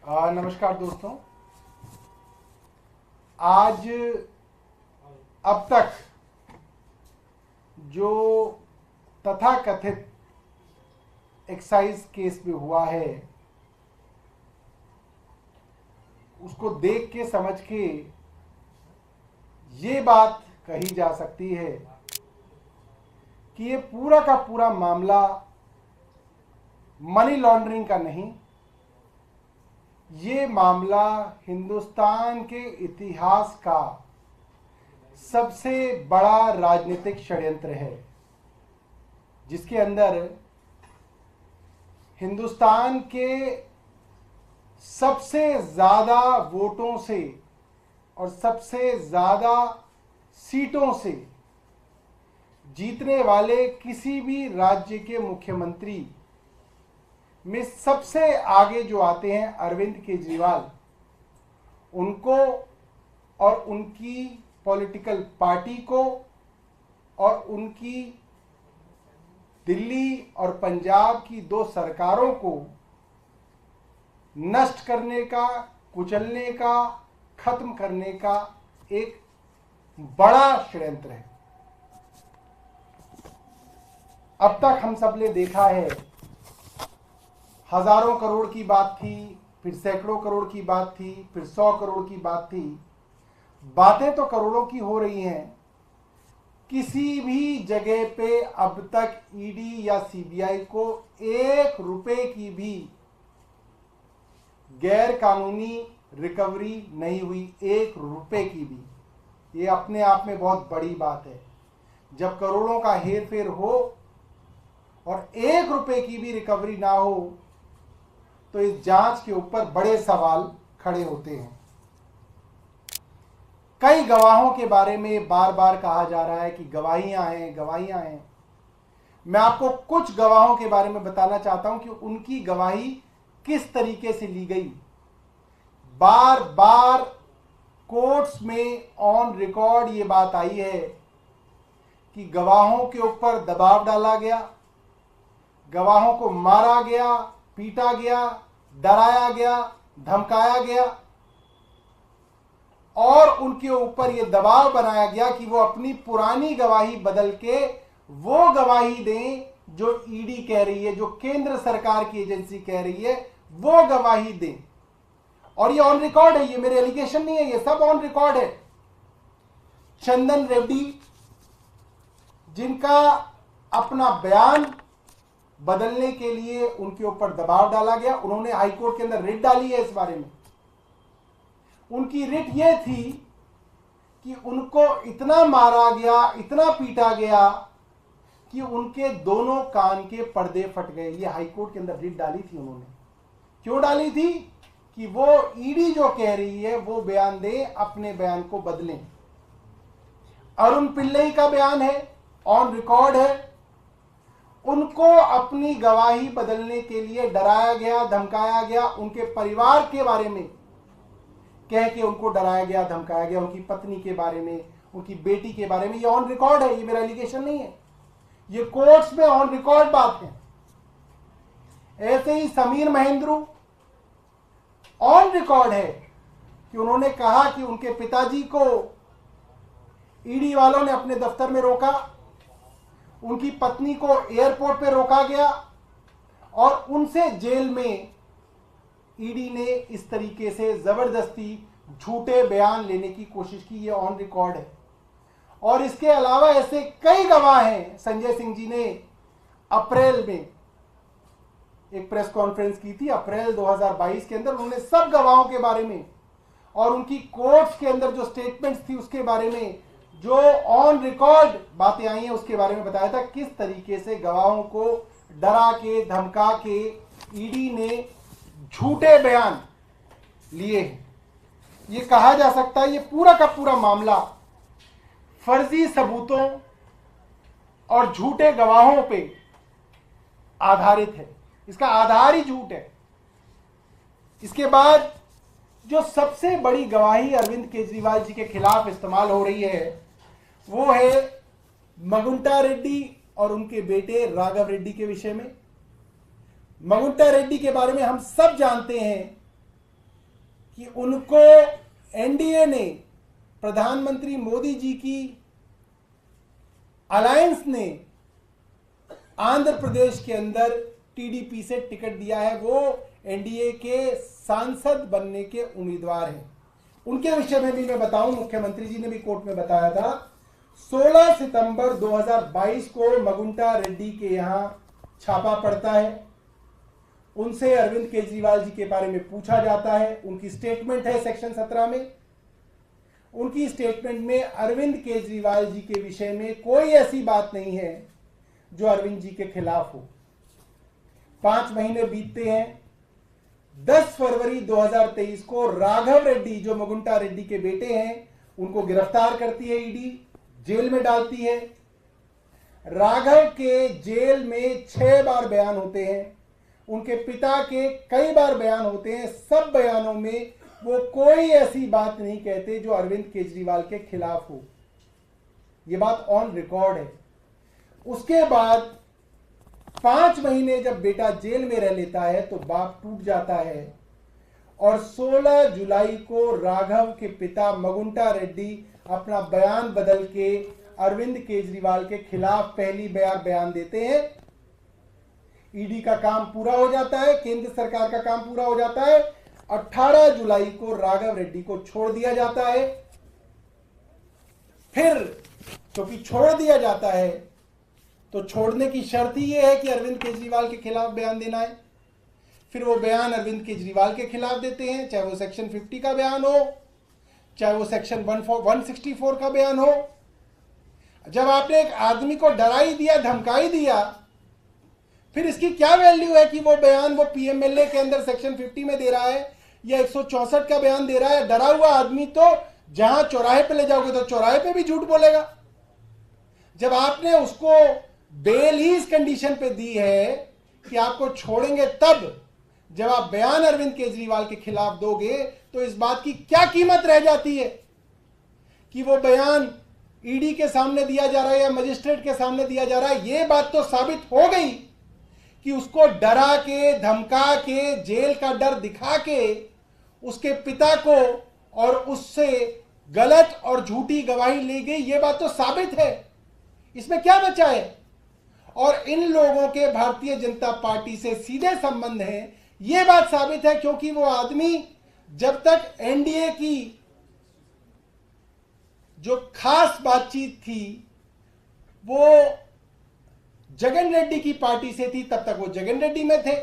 नमस्कार दोस्तों। आज अब तक जो तथाकथित एक्साइज केस में हुआ है उसको देख के समझ के ये बात कही जा सकती है कि ये पूरा का पूरा मामला मनी लॉन्ड्रिंग का नहीं, ये मामला हिंदुस्तान के इतिहास का सबसे बड़ा राजनीतिक षड्यंत्र है, जिसके अंदर हिंदुस्तान के सबसे ज्यादा वोटों से और सबसे ज्यादा सीटों से जीतने वाले किसी भी राज्य के मुख्यमंत्री में सबसे आगे जो आते हैं अरविंद केजरीवाल, उनको और उनकी पॉलिटिकल पार्टी को और उनकी दिल्ली और पंजाब की दो सरकारों को नष्ट करने का, कुचलने का, खत्म करने का एक बड़ा षड्यंत्र है। अब तक हम सब ने देखा है, हजारों करोड़ की बात थी, फिर सैकड़ों करोड़ की बात थी, फिर 100 करोड़ की बात थी। बातें तो करोड़ों की हो रही हैं। किसी भी जगह पे अब तक ईडी या सीबीआई को 1 रुपए की भी गैर कानूनी रिकवरी नहीं हुई, 1 रुपए की भी। ये अपने आप में बहुत बड़ी बात है। जब करोड़ों का हेर फेर हो और 1 रुपए की भी रिकवरी ना हो तो इस जांच के ऊपर बड़े सवाल खड़े होते हैं। कई गवाहों के बारे में बार बार कहा जा रहा है कि गवाहियां हैं। मैं आपको कुछ गवाहों के बारे में बताना चाहता हूं कि उनकी गवाही किस तरीके से ली गई। बार बार कोर्ट्स में ऑन रिकॉर्ड ये बात आई है कि गवाहों के ऊपर दबाव डाला गया, गवाहों को मारा गया, पीटा गया, डराया गया, धमकाया गया और उनके ऊपर यह दबाव बनाया गया कि वो अपनी पुरानी गवाही बदल के वो गवाही दें जो ईडी कह रही है, जो केंद्र सरकार की एजेंसी कह रही है, वो गवाही दें। और ये ऑन रिकॉर्ड है, ये मेरे एलिगेशन नहीं है, ये सब ऑन रिकॉर्ड है। चंदन रेड्डी, जिनका अपना बयान बदलने के लिए उनके ऊपर दबाव डाला गया, उन्होंने हाईकोर्ट के अंदर रिट डाली है इस बारे में। उनकी रिट यह थी कि उनको इतना मारा गया, इतना पीटा गया कि उनके दोनों कान के पर्दे फट गए। ये हाईकोर्ट के अंदर रिट डाली थी उन्होंने। क्यों डाली थी? कि वो ईडी जो कह रही है वो बयान दे, अपने बयान को बदलें। अरुण पिल्लई का बयान है, ऑन रिकॉर्ड है। उनको अपनी गवाही बदलने के लिए डराया गया, धमकाया गया। उनके परिवार के बारे में कह के उनको डराया गया, धमकाया गया। उनकी पत्नी के बारे में, उनकी बेटी के बारे में। ये ऑन रिकॉर्ड है, ये मेरा एलिगेशन नहीं है, ये कोर्ट्स में ऑन रिकॉर्ड बात है। ऐसे ही समीर महेंद्रू, ऑन रिकॉर्ड है कि उन्होंने कहा कि उनके पिताजी को ईडी वालों ने अपने दफ्तर में रोका, उनकी पत्नी को एयरपोर्ट पे रोका गया और उनसे जेल में ईडी ने इस तरीके से जबरदस्ती झूठे बयान लेने की कोशिश की। ये ऑन रिकॉर्ड है। और इसके अलावा ऐसे कई गवाह हैं। संजय सिंह जी ने अप्रैल में एक प्रेस कॉन्फ्रेंस की थी, अप्रैल 2022 के अंदर। उन्होंने सब गवाहों के बारे में और उनकी कोर्ट्स के अंदर जो स्टेटमेंट्स थी उसके बारे में, जो ऑन रिकॉर्ड बातें आई हैं उसके बारे में बताया था किस तरीके से गवाहों को डरा के, धमका के ईडी ने झूठे बयान लिए हैं। ये कहा जा सकता है ये पूरा का पूरा मामला फर्जी सबूतों और झूठे गवाहों पे आधारित है। इसका आधार ही झूठ है। इसके बाद जो सबसे बड़ी गवाही अरविंद केजरीवाल जी के खिलाफ इस्तेमाल हो रही है वो है मगुंटा रेड्डी और उनके बेटे राघव रेड्डी के विषय में। मगुंटा रेड्डी के बारे में हम सब जानते हैं कि उनको एनडीए ने, प्रधानमंत्री मोदी जी की अलायंस ने आंध्र प्रदेश के अंदर टीडीपी से टिकट दिया है, वो एनडीए के सांसद बनने के उम्मीदवार हैं। उनके विषय में भी मैं बताऊं, मुख्यमंत्री जी ने भी कोर्ट में बताया था, 16 सितंबर 2022 को मगुंटा रेड्डी के यहां छापा पड़ता है। उनसे अरविंद केजरीवाल जी के बारे में पूछा जाता है। उनकी स्टेटमेंट है सेक्शन 17 में। उनकी स्टेटमेंट में अरविंद केजरीवाल जी के विषय में कोई ऐसी बात नहीं है जो अरविंद जी के खिलाफ हो। 5 महीने बीतते हैं। 10 फरवरी 2023 को राघव रेड्डी, जो मगुंटा रेड्डी के बेटे हैं, उनको गिरफ्तार करती है ईडी, जेल में डालती है। राघव के जेल में 6 बार बयान होते हैं। उनके पिता के कई बार बयान होते हैं। सब बयानों में वो कोई ऐसी बात नहीं कहते जो अरविंद केजरीवाल के खिलाफ हो। ये बात ऑन रिकॉर्ड है। उसके बाद 5 महीने जब बेटा जेल में रह लेता है तो बाप टूट जाता है और 16 जुलाई को राघव के पिता मगुंटा रेड्डी अपना बयान बदल के अरविंद केजरीवाल के खिलाफ पहली बार बयान देते हैं। ईडी का काम पूरा हो जाता है, केंद्र सरकार का काम पूरा हो जाता है। 18 जुलाई को राघव रेड्डी को छोड़ दिया जाता है। फिर क्योंकि छोड़ दिया जाता है तो छोड़ने की शर्त ही यह है कि अरविंद केजरीवाल के खिलाफ बयान देना है। फिर वो बयान अरविंद केजरीवाल के खिलाफ देते हैं, चाहे वो सेक्शन 50 का बयान हो, चाहे वो सेक्शन 164 का बयान हो। जब आपने एक आदमी को डरा ही दिया, धमका ही दिया, फिर इसकी क्या वैल्यू है कि वो बयान वो पीएमएलए के अंदर सेक्शन 50 में दे रहा है या 164 का बयान दे रहा है। डरा हुआ आदमी तो जहां चौराहे पे ले जाओगे तो चौराहे पे भी झूठ बोलेगा। जब आपने उसको बेल ही इस कंडीशन पे दी है कि आपको छोड़ेंगे, तब जब आप बयान अरविंद केजरीवाल के खिलाफ दोगे तो इस बात की क्या कीमत रह जाती है कि वो बयान ईडी के सामने दिया जा रहा है या मजिस्ट्रेट के सामने दिया जा रहा है। ये बात तो साबित हो गई कि उसको डरा के, धमका के, जेल का डर दिखा के उसके पिता को और उससे गलत और झूठी गवाही ली गई। ये बात तो साबित है। इसमें क्या बचा है? और इन लोगों के भारतीय जनता पार्टी से सीधे संबंध हैं, यह बात साबित है क्योंकि वो आदमी जब तक एनडीए की जो खास बातचीत थी वो जगन रेड्डी की पार्टी से थी, तब तक वो जगन रेड्डी में थे।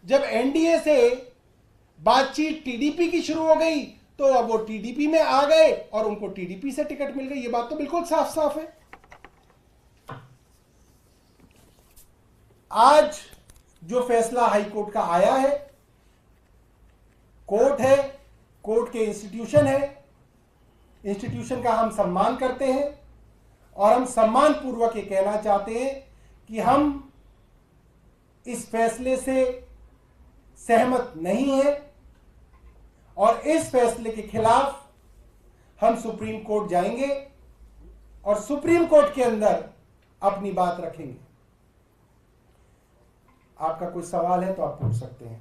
जब एनडीए से बातचीत टीडीपी की शुरू हो गई तो अब वो टीडीपी में आ गए और उनको टीडीपी से टिकट मिल गई। ये बात तो बिल्कुल साफ साफ है। आज जो फैसला हाईकोर्ट का आया है, कोर्ट है, कोर्ट के इंस्टीट्यूशन है, इंस्टीट्यूशन का हम सम्मान करते हैं और हम सम्मान पूर्वक ये कहना चाहते हैं कि हम इस फैसले से सहमत नहीं हैं और इस फैसले के खिलाफ हम सुप्रीम कोर्ट जाएंगे और सुप्रीम कोर्ट के अंदर अपनी बात रखेंगे। आपका कोई सवाल है तो आप पूछ सकते हैं।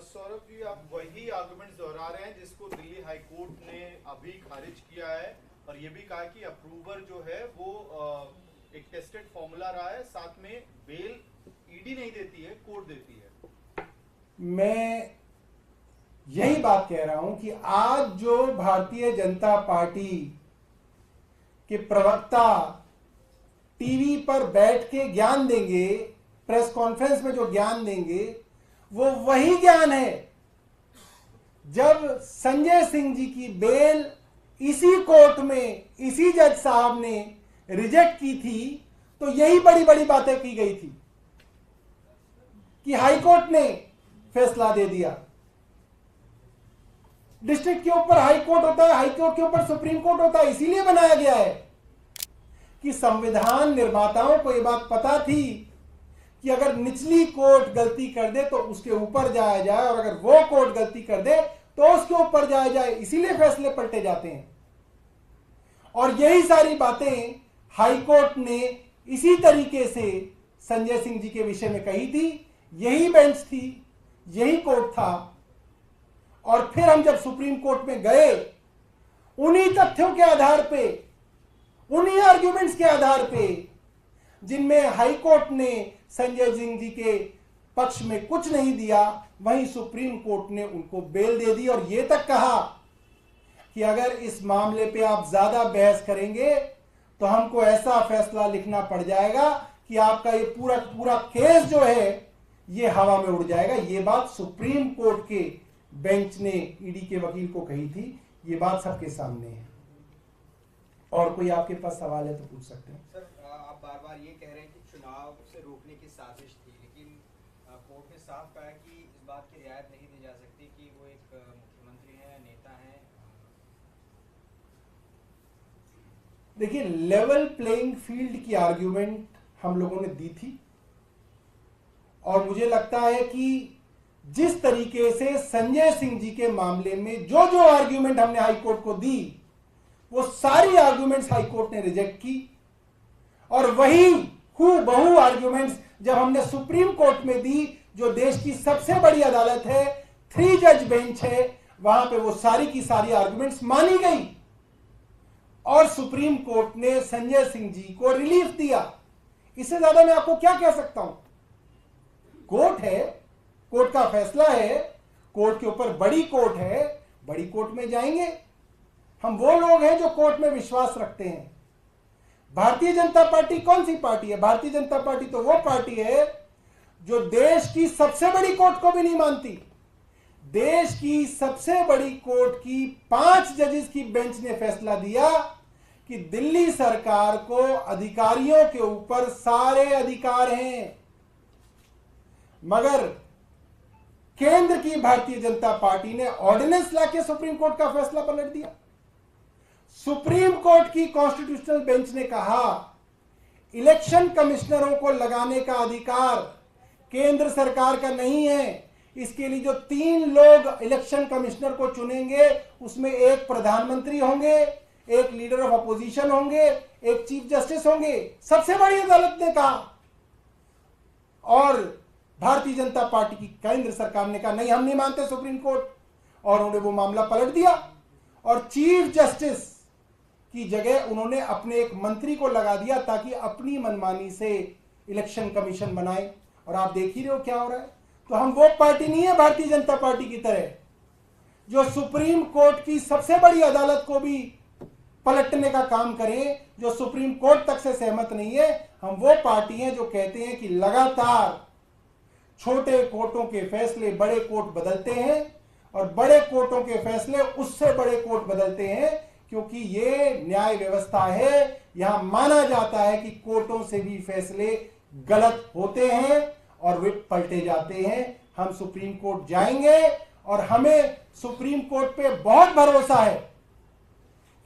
सौरभ जी, आप वही आर्गुमेंट दोहरा रहे हैं जिसको दिल्ली हाई कोर्ट ने अभी खारिज किया है और ये भी कहा कि अप्रूवर जो है वो एक टेस्टेड फॉर्मूला रहा है, साथ में बेल ईडी नहीं देती है, कोर्ट देती है। मैं यही बात कह रहा हूं कि आज जो भारतीय जनता पार्टी के प्रवक्ता टीवी पर बैठ के ज्ञान देंगे, प्रेस कॉन्फ्रेंस में जो ज्ञान देंगे, वो वही ज्ञान है जब संजय सिंह जी की बेल इसी कोर्ट में इसी जज साहब ने रिजेक्ट की थी तो यही बड़ी बड़ी बातें की गई थी कि हाईकोर्ट ने फैसला दे दिया। डिस्ट्रिक्ट के ऊपर हाई कोर्ट होता है, हाई कोर्ट के ऊपर सुप्रीम कोर्ट होता है। इसीलिए बनाया गया है कि संविधान निर्माताओं को यह बात पता थी कि अगर निचली कोर्ट गलती कर दे तो उसके ऊपर जाया जाए और अगर वो कोर्ट गलती कर दे तो उसके ऊपर जाया जाए। इसीलिए फैसले पलटे जाते हैं और यही सारी बातें हाई कोर्ट ने इसी तरीके से संजय सिंह जी के विषय में कही थी। यही बेंच थी, यही कोर्ट था और फिर हम जब सुप्रीम कोर्ट में गए, उन्हीं तथ्यों के आधार पे, उन्हीं आर्ग्यूमेंट्स के आधार पे, जिनमें हाई कोर्ट ने संजय सिंह जी के पक्ष में कुछ नहीं दिया, वहीं सुप्रीम कोर्ट ने उनको बेल दे दी और यह तक कहा कि अगर इस मामले पे आप ज्यादा बहस करेंगे तो हमको ऐसा फैसला लिखना पड़ जाएगा कि आपका ये पूरा पूरा केस जो है ये हवा में उड़ जाएगा। ये बात सुप्रीम कोर्ट के बेंच ने ईडी के वकील को कही थी। ये बात सबके सामने है। और कोई आपके पास सवाल है तो पूछ सकते हैं। सर, आप बार बार ये कह रहे हैं कि चुनाव से रोकने की साजिश थी, लेकिन कोर्ट ने साफ कहा कि इस बात की रियायत नहीं दी जा सकती कि वो एक मुख्यमंत्री हैं, नेता हैं। देखिए, लेवल प्लेइंग फील्ड की आर्ग्यूमेंट हम लोगों ने दी थी और मुझे लगता है कि जिस तरीके से संजय सिंह जी के मामले में जो जो आर्ग्यूमेंट हमने हाई कोर्ट को दी, वो सारी आर्ग्यूमेंट्स हाई कोर्ट ने रिजेक्ट की और वही हूबहू आर्ग्यूमेंट्स जब हमने सुप्रीम कोर्ट में दी, जो देश की सबसे बड़ी अदालत है, 3 जज बेंच है, वहां पे वो सारी की सारी आर्ग्यूमेंट्स मानी गई और सुप्रीम कोर्ट ने संजय सिंह जी को रिलीफ दिया। इससे ज्यादा मैं आपको क्या कह सकता हूं? कोर्ट है, कोर्ट का फैसला है, कोर्ट के ऊपर बड़ी कोर्ट है, बड़ी कोर्ट में जाएंगे। हम वो लोग हैं जो कोर्ट में विश्वास रखते हैं। भारतीय जनता पार्टी कौन सी पार्टी है? भारतीय जनता पार्टी तो वो पार्टी है जो देश की सबसे बड़ी कोर्ट को भी नहीं मानती। देश की सबसे बड़ी कोर्ट की 5 जजेस की बेंच ने फैसला दिया कि दिल्ली सरकार को अधिकारियों के ऊपर सारे अधिकार हैं, मगर केंद्र की भारतीय जनता पार्टी ने ऑर्डिनेंस लाके सुप्रीम कोर्ट का फैसला पलट दिया। सुप्रीम कोर्ट की कॉन्स्टिट्यूशनल बेंच ने कहा इलेक्शन कमिश्नरों को लगाने का अधिकार केंद्र सरकार का नहीं है। इसके लिए जो 3 लोग इलेक्शन कमिश्नर को चुनेंगे, उसमें एक प्रधानमंत्री होंगे, एक लीडर ऑफ अपोजिशन होंगे, एक चीफ जस्टिस होंगे। सबसे बड़ी अदालत ने कहा और भारतीय जनता पार्टी की केंद्र सरकार ने कहा नहीं, हम नहीं मानते सुप्रीम कोर्ट, और उन्होंने वो मामला पलट दिया और चीफ जस्टिस की जगह उन्होंने अपने एक मंत्री को लगा दिया ताकि अपनी मनमानी से इलेक्शन कमीशन बनाए। और आप देख ही रहे हो क्या हो रहा है। तो हम वो पार्टी नहीं है भारतीय जनता पार्टी की तरह जो सुप्रीम कोर्ट की सबसे बड़ी अदालत को भी पलटने का काम करें, जो सुप्रीम कोर्ट तक से सहमत नहीं है। हम वो पार्टी हैं जो कहते हैं कि लगातार छोटे कोर्टों के फैसले बड़े कोर्ट बदलते हैं और बड़े कोर्टों के फैसले उससे बड़े कोर्ट बदलते हैं, क्योंकि ये न्याय व्यवस्था है। यहां माना जाता है कि कोर्टों से भी फैसले गलत होते हैं और वे पलटे जाते हैं। हम सुप्रीम कोर्ट जाएंगे और हमें सुप्रीम कोर्ट पे बहुत भरोसा है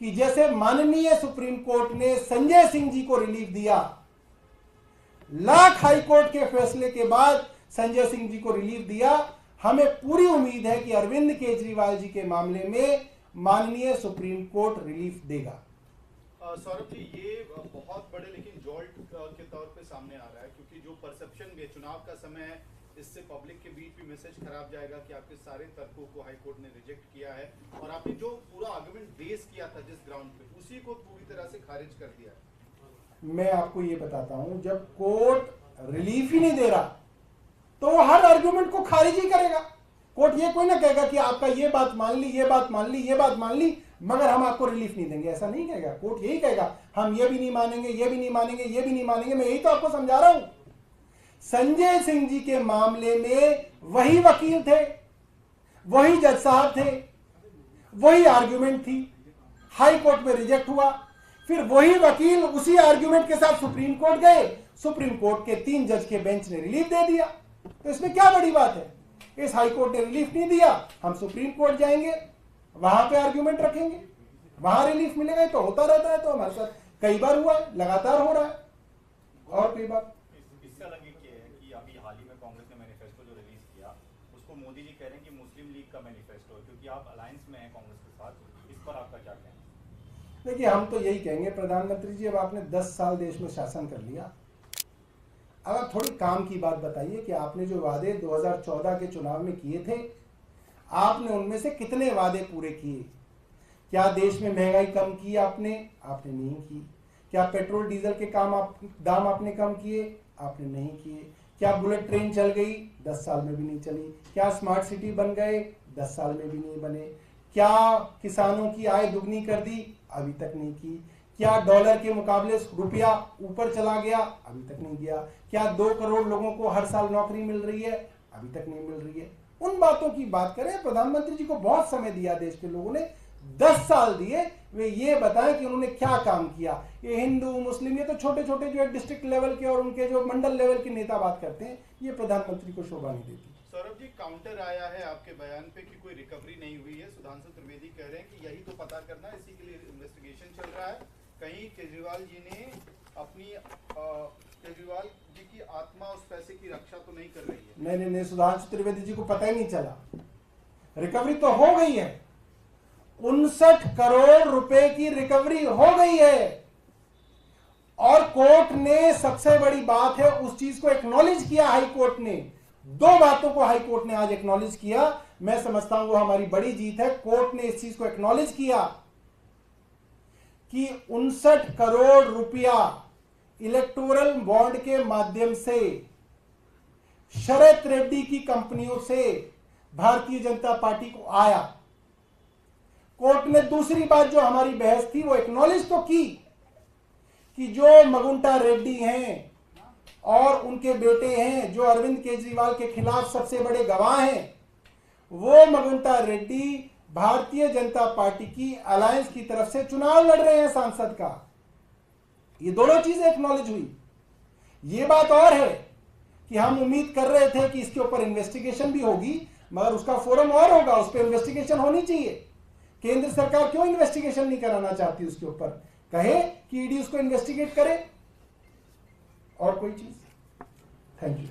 कि जैसे माननीय सुप्रीम कोर्ट ने संजय सिंह जी को रिलीफ दिया, लाख हाई कोर्ट के फैसले के बाद संजय सिंह जी को रिलीफ दिया, हमें पूरी उम्मीद है कि अरविंद केजरीवाल जी के मामले में माननीय सुप्रीम कोर्ट रिलीफ देगा। सौरभ जी, ये बहुत बड़े लेकिन जॉल्ट के तौर पे सामने आ रहा है, क्योंकि जो परसेप्शन में चुनाव का समय है, इससे पब्लिक के बीच भी मैसेज खराब जाएगा कि आपके सारे तर्कों को हाई कोर्ट ने रिजेक्ट किया है और आपने जो पूरा आर्गुमेंट बेस किया था जिस ग्राउंड पे, उसी को पूरी तरह से खारिज कर दिया है। मैं आपको ये बताता हूं, जब कोर्ट रिलीफ ही नहीं दे रहा तो वो हर आर्गुमेंट को खारिज ही करेगा। कोर्ट ये कोई ना कहेगा कि आपका ये बात मान ली, ये बात मान ली, ये बात मान ली, मगर हम आपको रिलीफ नहीं देंगे, ऐसा नहीं कहेगा। कोर्ट यही कहेगा हम ये भी नहीं मानेंगे, ये भी नहीं मानेंगे, ये भी नहीं मानेंगे। मैं यही तो आपको समझा रहा हूं। संजय सिंह जी के मामले में वही वकील थे, वही जज साहब थे, वही आर्ग्यूमेंट थी, हाई कोर्ट में रिजेक्ट हुआ, फिर वही वकील उसी आर्ग्यूमेंट के साथ सुप्रीम कोर्ट गए, सुप्रीम कोर्ट के 3 जज के बेंच ने रिलीफ दे दिया। तो इसमें क्या बड़ी बात है? इस हाई कोर्ट ने रिलीफ नहीं दिया, हम सुप्रीम कोर्ट जाएंगे, वहां पे आर्ग्यूमेंट रखेंगे, वहां रिलीफ मिलेगा। तो होता रहता है, तो हमारे साथ कई बार हुआ है, लगातार हो रहा है। और कोई बात इससे अलग ये है कि अभी हाल ही में कांग्रेस ने मैनिफेस्टो जो रिलीज किया, उसको मोदी जी कह रहे हैं कि मुस्लिम लीग का मैनिफेस्टो है, क्योंकि आप अलायंस में हैं कांग्रेस के साथ। इस पर आपका क्या कहना है? देखिए, हम तो यही कहेंगे प्रधानमंत्री जी, अब आपने 10 साल देश में शासन कर लिया, अब आप थोड़ी काम की बात बताइए कि आपने जो वादे 2014 के चुनाव में किए थे, आपने उनमें से कितने वादे पूरे किए? क्या देश में महंगाई कम की आपने नहीं की। क्या पेट्रोल डीजल के दाम आपने कम किए? आपने नहीं किए। क्या बुलेट ट्रेन चल गई? 10 साल में भी नहीं चली। क्या स्मार्ट सिटी बन गए? 10 साल में भी नहीं बने। क्या किसानों की आय दुगनी कर दी? अभी तक नहीं की। क्या डॉलर के मुकाबले रुपया ऊपर चला गया? अभी तक नहीं गया। क्या 2 करोड़ लोगों को हर साल नौकरी मिल रही है? अभी तक नहीं मिल रही है। उन बातों की बात करें। प्रधानमंत्री जी को बहुत समय दिया देश के लोगों ने, 10 साल दिए, वे ये बताएं कि उन्होंने क्या काम किया। ये हिंदू मुस्लिम, ये तो छोटे छोटे जो है डिस्ट्रिक्ट लेवल के और उनके जो मंडल लेवल के नेता बात करते हैं, ये प्रधानमंत्री को शोभा नहीं देती। सौरभ जी, काउंटर आया है आपके बयान पे कि कोई रिकवरी नहीं हुई है। सुधांशु त्रिवेदी कह रहे हैं कि यही तो पता करना है, इसी के लिए इन्वेस्टिगेशन चल रहा है। कहीं केजरीवाल जी ने अपनी केजरीवाल जी की आत्मा उस पैसे की रक्षा तो नहीं कर रही है? नहीं, सुधांशु त्रिवेदी जी को पता ही नहीं चला। रिकवरी तो हो गई है, 59 करोड़ रुपए की रिकवरी हो गई है। और कोर्ट ने, सबसे बड़ी बात है, उस चीज को एक्नॉलेज किया। हाई कोर्ट ने 2 बातों को हाई कोर्ट ने आज एक्नॉलेज किया। मैं समझता हूं वो हमारी बड़ी जीत है। कोर्ट ने इस चीज को एक्नॉलेज किया कि 59 करोड़ रुपया इलेक्टोरल बॉन्ड के माध्यम से शरद रेड्डी की कंपनियों से भारतीय जनता पार्टी को आया। कोर्ट ने दूसरी बात जो हमारी बहस थी वो एक्नॉलेज तो की कि जो मगुंटा रेड्डी हैं और उनके बेटे हैं, जो अरविंद केजरीवाल के खिलाफ सबसे बड़े गवाह हैं, वो मगुंटा रेड्डी भारतीय जनता पार्टी की अलायंस की तरफ से चुनाव लड़ रहे हैं सांसद का। ये दोनों चीजें एक्नॉलेज हुई। ये बात और है कि हम उम्मीद कर रहे थे कि इसके ऊपर इन्वेस्टिगेशन भी होगी, मगर उसका फोरम और होगा, उस पर इन्वेस्टिगेशन होनी चाहिए। केंद्र सरकार क्यों इन्वेस्टिगेशन नहीं कराना चाहती उसके ऊपर? कहे कि ईडी उसको इन्वेस्टिगेट करे, और कोई चीज। Thank you.